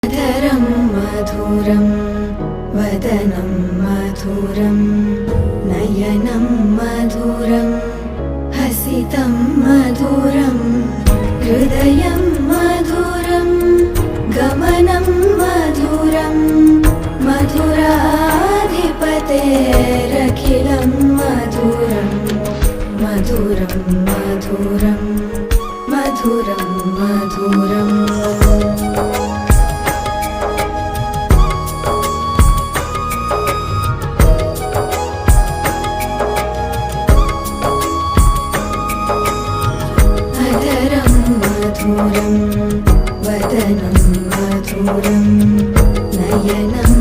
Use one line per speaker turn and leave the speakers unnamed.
अधरं मधुरं वदनं मधुरं नयनं मधुरं हसितं मधुरं हृदयं मधुरं गमनं मधुरं मधुराधिपतेरखिलं मधुरं मधुरं मधुरं मधुरं मधुरम् मधुरं वदनं मधुरं नयनं